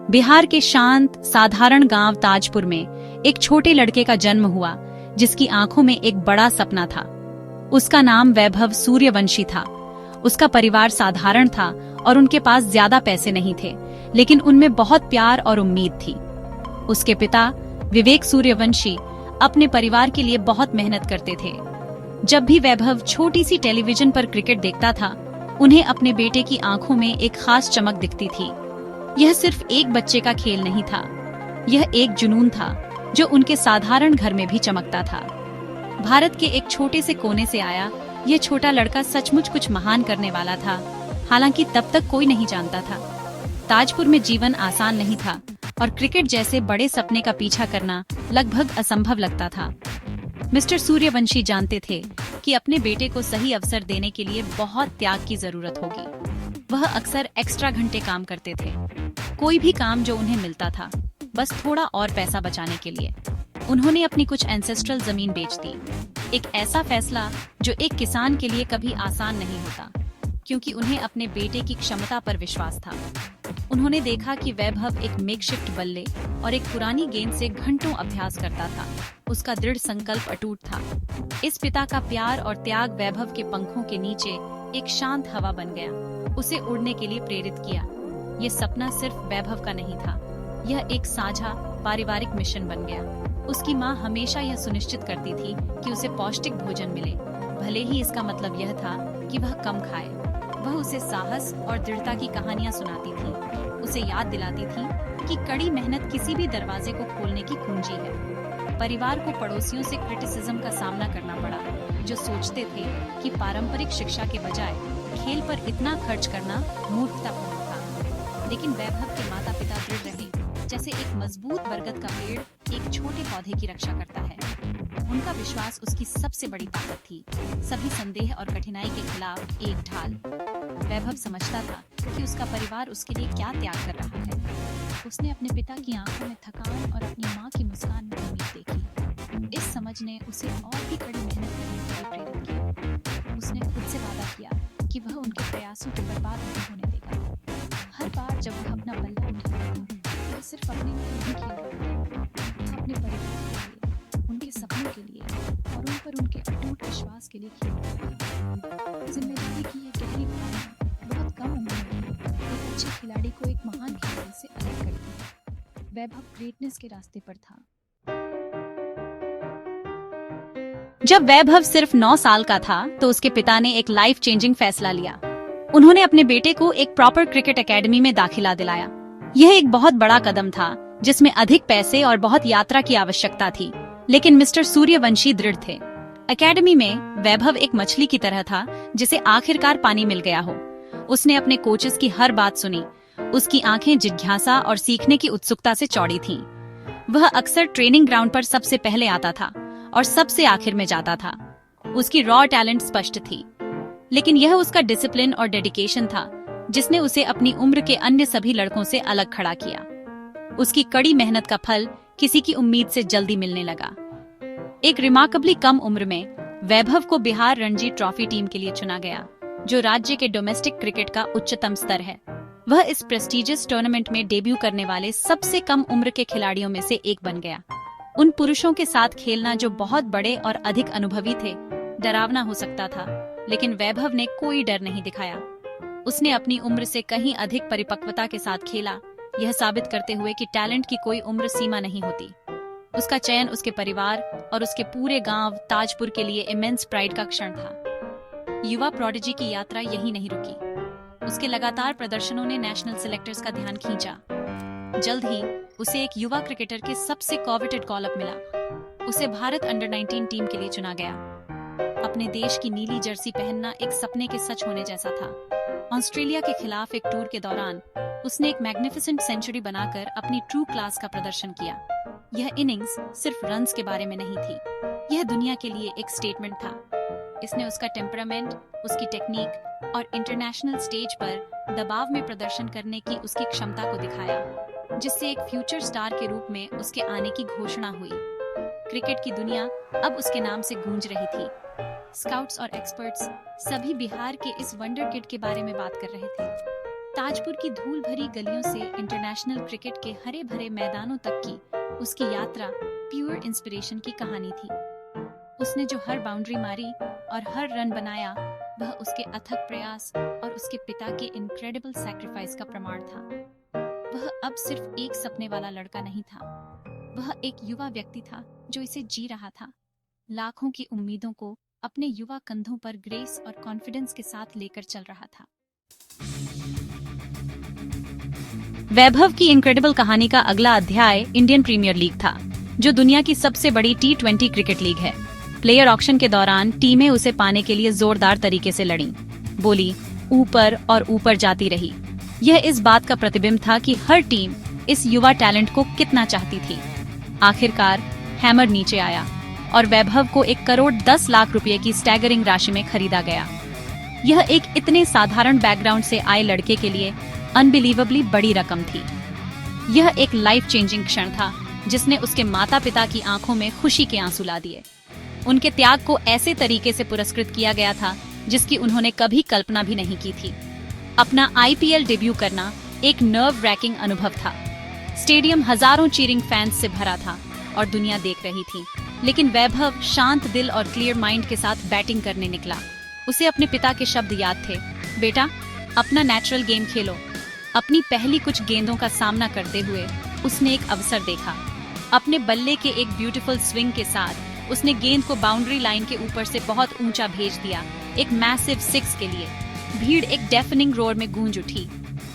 बिहार के शांत साधारण गांव ताजपुर में एक छोटे लड़के का जन्म हुआ जिसकी आंखों में एक बड़ा सपना था। उसका नाम वैभव सूर्यवंशी था। उसका परिवार साधारण था और उनके पास ज्यादा पैसे नहीं थे, लेकिन उनमें बहुत प्यार और उम्मीद थी। उसके पिता विवेक सूर्यवंशी अपने परिवार के लिए बहुत मेहनत करते थे। जब भी वैभव छोटी सी टेलीविजन पर क्रिकेट देखता था, उन्हें अपने बेटे की आंखों में एक खास चमक दिखती थी। यह सिर्फ एक बच्चे का खेल नहीं था, यह एक जुनून था जो उनके साधारण घर में भी चमकता था। भारत के एक छोटे से कोने से आया यह छोटा लड़का सचमुच कुछ महान करने वाला था। हालांकि तब तक कोई नहीं जानता था। ताजपुर में जीवन आसान नहीं था और क्रिकेट जैसे बड़े सपने का पीछा करना लगभग असंभव लगता था। मिस्टर सूर्यवंशी जानते थे कि अपने बेटे को सही अवसर देने के लिए बहुत त्याग की जरूरत होगी। वह अक्सर एक्स्ट्रा घंटे काम करते थे, कोई भी काम जो उन्हें मिलता था बस थोड़ा और पैसा बचाने के लिए। उन्होंने अपनी कुछ एंसेस्ट्रल जमीन बेच दी, एक ऐसा फैसला जो एक किसान के लिए कभी आसान नहीं होता, क्योंकि उन्हें अपने बेटे की क्षमता पर विश्वास था। उन्होंने देखा कि वैभव एक मेकशिफ्ट बल्ले और एक पुरानी गेंद से घंटों अभ्यास करता था। उसका दृढ़ संकल्प अटूट था। इस पिता का प्यार और त्याग वैभव के पंखों के नीचे एक शांत हवा बन गया, उसे उड़ने के लिए प्रेरित किया। ये सपना सिर्फ वैभव का नहीं था, यह एक साझा पारिवारिक मिशन बन गया। उसकी माँ हमेशा यह सुनिश्चित करती थी कि उसे पौष्टिक भोजन मिले, भले ही इसका मतलब यह था कि वह कम खाए। वह उसे साहस और दृढ़ता की कहानियां सुनाती थी, उसे याद दिलाती थी कि कड़ी मेहनत किसी भी दरवाजे को खोलने की कुंजी है। परिवार को पड़ोसियों से क्रिटिसिज्म का सामना करना पड़ा, जो सोचते थे कि पारंपरिक शिक्षा के बजाय खेल पर इतना खर्च करना मूर्खतापूर्ण था। लेकिन वैभव के माता पिता दृढ़ रहे, जैसे एक मजबूत बरगद का पेड़ एक छोटे पौधे की रक्षा करता है। उनका विश्वास उसकी सबसे बड़ी ताकत थी, सभी संदेह और कठिनाई के खिलाफ एक ढाल। वैभव समझता था कि उसका परिवार उसके लिए क्या त्याग कर रहा है। उसने अपने पिता की आंखों में थकान और अपनी माँ की मुस्कान में उम्मीद देखी। इस समझ ने उसे और भी कड़ी मेहनत करने के लिए प्रेरित किया। उसने खुद से वादा किया कि वह उनके प्रयासों को बर्बाद नहीं होने देगा। हर बार जब वह अपना बल्ला उठाता, वह सिर्फ अपने लिए नहीं खेल रहा था, अपने परिवार के लिए, उनके सपनों के लिए और उन पर उनके अटूट विश्वास के लिए खेल रहा था। जिम्मेदारी की यह गहरी भावना बहुत कम उम्र में एक अच्छे खिलाड़ी को एक महान खिलाड़ी से अलग करती है। वैभव ग्रेटनेस के रास्ते पर था। जब वैभव सिर्फ 9 साल का था तो उसके पिता ने एक लाइफ चेंजिंग फैसला लिया। उन्होंने अपने बेटे को एक प्रॉपर क्रिकेट एकेडमी में दाखिला दिलाया। यह एक बहुत बड़ा कदम था, जिसमें अधिक पैसे और बहुत यात्रा की आवश्यकता थी, लेकिन मिस्टर सूर्यवंशी दृढ़ थे। एकेडमी में वैभव एक मछली की तरह था जिसे आखिरकार पानी मिल गया हो। उसने अपने कोचेस की हर बात सुनी। उसकी आंखें जिज्ञासा और सीखने की उत्सुकता से चौड़ी थीं। वह अक्सर ट्रेनिंग ग्राउंड पर सबसे पहले आता था और सबसे आखिर में जाता था। उसकी रॉ टैलेंट स्पष्ट थी, लेकिन यह उसका डिसिप्लिन और डेडिकेशन था जिसने उसे अपनी उम्र के अन्य सभी लड़कों से अलग खड़ा किया। उसकी कड़ी मेहनत का फल किसी की उम्मीद से जल्दी मिलने लगा। एक रिमार्केबली कम उम्र में वैभव को बिहार रणजी ट्रॉफी टीम के लिए चुना गया, जो राज्य के डोमेस्टिक क्रिकेट का उच्चतम स्तर है। वह इस प्रेस्टिजियस टूर्नामेंट में डेब्यू करने वाले सबसे कम उम्र के खिलाड़ियों में से एक बन गया। उन पुरुषों के साथ खेलना जो बहुत बड़े और अधिक अनुभवी थे, डरावना हो सकता था, लेकिन वैभव ने कोई डर नहीं दिखाया। उसने अपनी उम्र से कहीं अधिक परिपक्वता के साथ खेला, यह साबित करते हुए कि टैलेंट की कोई उम्र सीमा नहीं होती। उसका चयन उसके परिवार और उसके पूरे गांव ताजपुर के लिए इमेंस प्राइड का क्षण था। युवा प्रोडिजी की यात्रा यहीं नहीं रुकी। उसके लगातार प्रदर्शनों ने नेशनल सिलेक्टर्स का ध्यान खींचा। जल्द ही उसे एक युवा क्रिकेटर के सबसे कॉवेटेड कॉल अप मिला। उसे भारत अंडर 19 टीम के लिए चुना गया। अपने देश की नीली जर्सी पहनना एक सपने के सच होने जैसा था। ऑस्ट्रेलिया के खिलाफ एक टूर के दौरान उसने एक मैग्निफिसेंट सेंचुरी बनाकर अपनी ट्रू क्लास का प्रदर्शन किया। यह इनिंग्स सिर्फ रन्स के बारे में नहीं थी, यह दुनिया के लिए एक स्टेटमेंट था। इसने उसका टेम्परामेंट, उसकी टेक्निक और इंटरनेशनल स्टेज पर दबाव में प्रदर्शन करने की उसकी क्षमता को दिखाया, जिससे एक फ्यूचर स्टार के रूप में उसके आने की घोषणा हुई। क्रिकेट की दुनिया अब उसके नाम से गूंज रही थी। स्काउट्स और एक्सपर्ट्स सभी बिहार के इस वंडर किड के बारे में बात कर रहे थे। ताजपुर की धूल भरी गलियों से इंटरनेशनल क्रिकेट के हरे भरे मैदानों तक की उसकी यात्रा प्योर इंस्पिरेशन की कहानी थी। उसने जो हर बाउंड्री मारी और हर रन बनाया, वह उसके अथक प्रयास और उसके पिता के इनक्रेडिबल सैक्रिफाइस का प्रमाण था। वह अब सिर्फ एक सपने वाला लड़का नहीं था, वह एक युवा व्यक्ति था जो इसे जी रहा था, लाखों की उम्मीदों को अपने युवा कंधों पर ग्रेस और कॉन्फिडेंस के साथ लेकर चल रहा था। वैभव की इनक्रेडिबल कहानी का अगला अध्याय इंडियन प्रीमियर लीग था, जो दुनिया की सबसे बड़ी T20 क्रिकेट लीग है। प्लेयर ऑक्शन के दौरान टीमें उसे पाने के लिए जोरदार तरीके से लड़ी, बोली, ऊपर और ऊपर जाती रही। यह इस बात का प्रतिबिंब था कि हर टीम इस युवा टैलेंट को कितना चाहती थी। आखिरकार हैमर नीचे आया और वैभव को 1,10,00,000 रुपए की स्टैगरिंग राशि में खरीदा गया। यह एक इतने साधारण बैकग्राउंड से आए लड़के के लिए अनबिलीवेबली बड़ी रकम थी। यह एक लाइफ चेंजिंग क्षण था जिसने उसके माता पिता की आंखों में खुशी के आंसू ला दिए। उनके त्याग को ऐसे तरीके से पुरस्कृत किया गया था जिसकी उन्होंने कभी कल्पना भी नहीं की थी। अपना IPL डेब्यू करना एक नर्व रैकिंग अनुभव था। स्टेडियम हजारों चीरिंग फैंस से भरा था और दुनिया देख रही थी, लेकिन वैभव शांत दिल और क्लियर माइंड के साथ बैटिंग करने निकला। उसे अपने पिता के शब्द याद थे, बेटा, अपना नेचुरल गेम खेलो। अपनी पहली कुछ गेंदों का सामना करते हुए उसने एक अवसर देखा। अपने बल्ले के एक ब्यूटीफुल स्विंग के साथ उसने गेंद को बाउंड्री लाइन के ऊपर से बहुत ऊंचा भेज दिया, एक मैसिव 6 के लिए। भीड़ एक डेफनिंग रोर में गूंज उठी।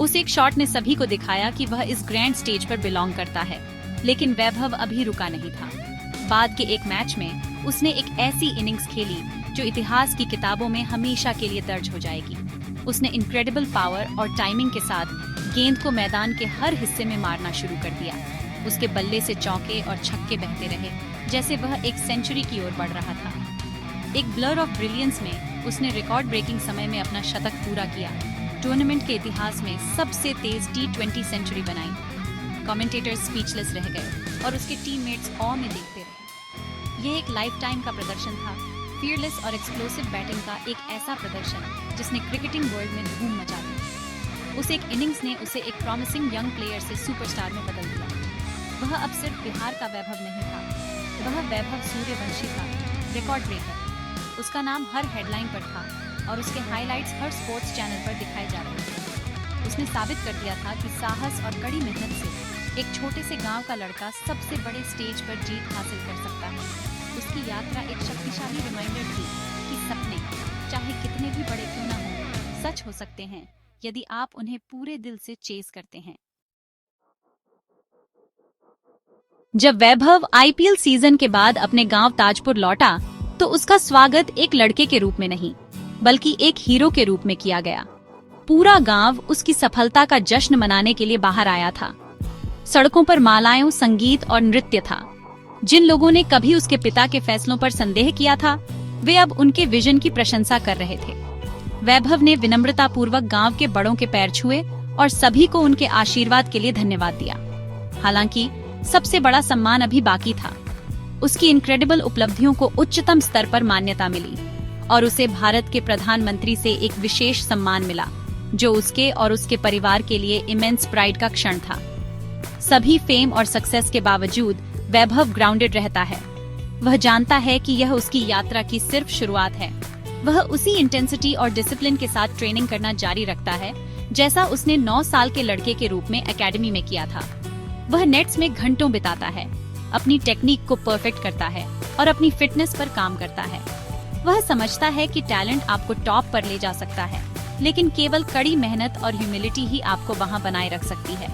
उस एक शॉट ने सभी को दिखाया कि वह इस ग्रैंड स्टेज पर बिलोंग करता है। लेकिन वैभव अभी रुका नहीं था। बाद के एक मैच में उसने एक ऐसी इनिंग्स खेली जो इतिहास की किताबों में हमेशा के लिए दर्ज हो जाएगी। उसने इनक्रेडिबल पावर और टाइमिंग के साथ गेंद को मैदान के हर हिस्से में मारना शुरू कर दिया। उसके बल्ले से चौके और छक्के बहते रहे, जैसे वह एक सेंचुरी की ओर बढ़ रहा था। एक ब्लर ऑफ ब्रिलियंस में उसने रिकॉर्ड ब्रेकिंग समय में अपना शतक पूरा किया। टूर्नामेंट के इतिहास में सबसे तेज T20 सेंचुरी बनाई। कमेंटेटर्स स्पीचलेस रह गए और उसके टीममेट्स ऑ में देखते रहे। यह एक लाइफ टाइम का प्रदर्शन था, फियरलेस और एक्सप्लोसिव बैटिंग का एक ऐसा प्रदर्शन जिसने क्रिकेटिंग वर्ल्ड में धूम मचा दी। उस एक इनिंग्स ने उसे एक प्रॉमिसिंग यंग प्लेयर से सुपरस्टार में बदल दिया। वह अब सिर्फ बिहार का वैभव नहीं था, वह वैभव सूर्यवंशी था, रिकॉर्ड ब्रेकर। उसका नाम हर हेडलाइन पर था और उसके हाइलाइट्स हर स्पोर्ट्स चैनल पर दिखाए जा रहे थे। उसने साबित कर दिया था कि साहस और कड़ी मेहनत से एक छोटे से गांव का लड़का सबसे बड़े स्टेज पर जीत हासिल कर सकता है। उसकी यात्रा एक शक्तिशाली रिमाइंडर थी कि सपने, चाहे कितने भी बड़े क्यों न हों, सच हो सकते हैं यदि आप उन्हें पूरे दिल से चेस करते हैं। जब वैभव IPL सीजन के बाद अपने गांव ताजपुर लौटा, तो उसका स्वागत एक लड़के के रूप में नहीं, बल्कि एक हीरो के रूप में किया गया। पूरा गांव उसकी सफलता का जश्न मनाने के लिए बाहर आया था। सड़कों पर मालाएं, संगीत और नृत्य था। जिन लोगों ने कभी उसके पिता के फैसलों पर संदेह किया था, वे अब उनके विजन की प्रशंसा कर रहे थे। वैभव ने विनम्रता पूर्वक गांव के बड़ों के पैर छुए और सभी को उनके आशीर्वाद के लिए धन्यवाद दिया। हालांकि सबसे बड़ा सम्मान अभी बाकी था। उसकी इनक्रेडिबल उपलब्धियों को उच्चतम स्तर पर मान्यता मिली और उसे भारत के प्रधानमंत्री से एक विशेष सम्मान मिला, जो उसके और उसके परिवार के लिए इमेंस प्राइड का क्षण था। सभी फेम और सक्सेस के बावजूद वैभव ग्राउंडेड रहता है। वह जानता है कि यह उसकी यात्रा की सिर्फ शुरुआत है। वह उसी इंटेंसिटी और डिसिप्लिन के साथ ट्रेनिंग करना जारी रखता है जैसा उसने 9 साल के लड़के के रूप में एकेडमी में किया था। वह नेट्स में घंटों बिताता है, अपनी टेक्निक को परफेक्ट करता है और अपनी फिटनेस पर काम करता है। वह समझता है कि टैलेंट आपको टॉप पर ले जा सकता है, लेकिन केवल कड़ी मेहनत और ह्यूमिलिटी ही आपको वहां बनाए रख सकती है।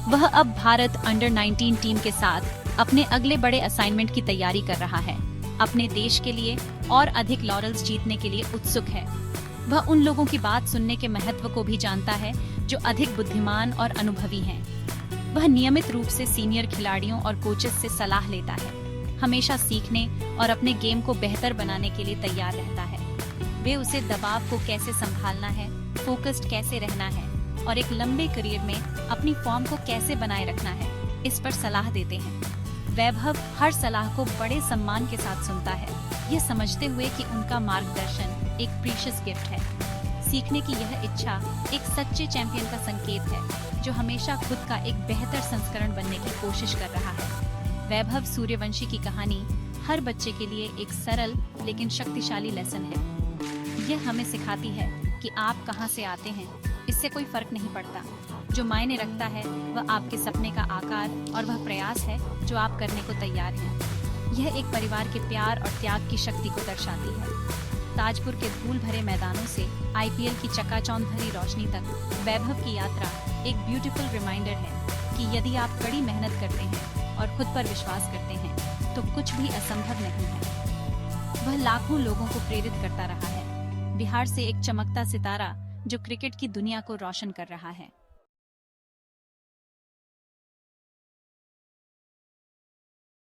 वह अब भारत अंडर-19 टीम के साथ अपने अगले बड़े असाइनमेंट की तैयारी कर रहा है। अपने देश के लिए और अधिक लॉरेल्स जीतने के लिए उत्सुक है। वह उन लोगों की बात सुनने के महत्व को भी जानता है जो अधिक बुद्धिमान और अनुभवी हैं। वह नियमित रूप से सीनियर खिलाड़ियों और कोचेस से सलाह लेता है, हमेशा सीखने और अपने गेम को बेहतर बनाने के लिए तैयार रहता है। वे उसे दबाव को कैसे संभालना है, फोकस्ड कैसे रहना है और एक लंबे करियर में अपनी फॉर्म को कैसे बनाए रखना है, इस पर सलाह देते हैं। वैभव हर सलाह को बड़े सम्मान के साथ सुनता है, यह समझते हुए कि उनका मार्गदर्शन एक प्रीशियस गिफ्ट है। सीखने की यह इच्छा एक सच्चे चैंपियन का संकेत है, जो हमेशा खुद का एक बेहतर संस्करण बनने की कोशिश कर रहा है। वैभव सूर्यवंशी की कहानी हर बच्चे के लिए एक सरल लेकिन शक्तिशाली लेसन है। यह हमें सिखाती है कि आप कहां से आते हैं, इससे कोई फर्क नहीं पड़ता। जो मायने रखता है वह आपके सपने का आकार और वह प्रयास है जो आप करने को तैयार हैं। यह एक परिवार के प्यार और त्याग की शक्ति को दर्शाती है। ताजपुर के धूल भरे मैदानों से आईपीएल की चकाचौंध भरी रोशनी तक वैभव की यात्रा एक ब्यूटीफुल रिमाइंडर है कि यदि आप कड़ी मेहनत करते हैं और खुद पर विश्वास करते हैं तो कुछ भी असंभव नहीं है। वह लाखों लोगों को प्रेरित करता रहा है। बिहार से एक चमकता सितारा जो क्रिकेट की दुनिया को रोशन कर रहा है।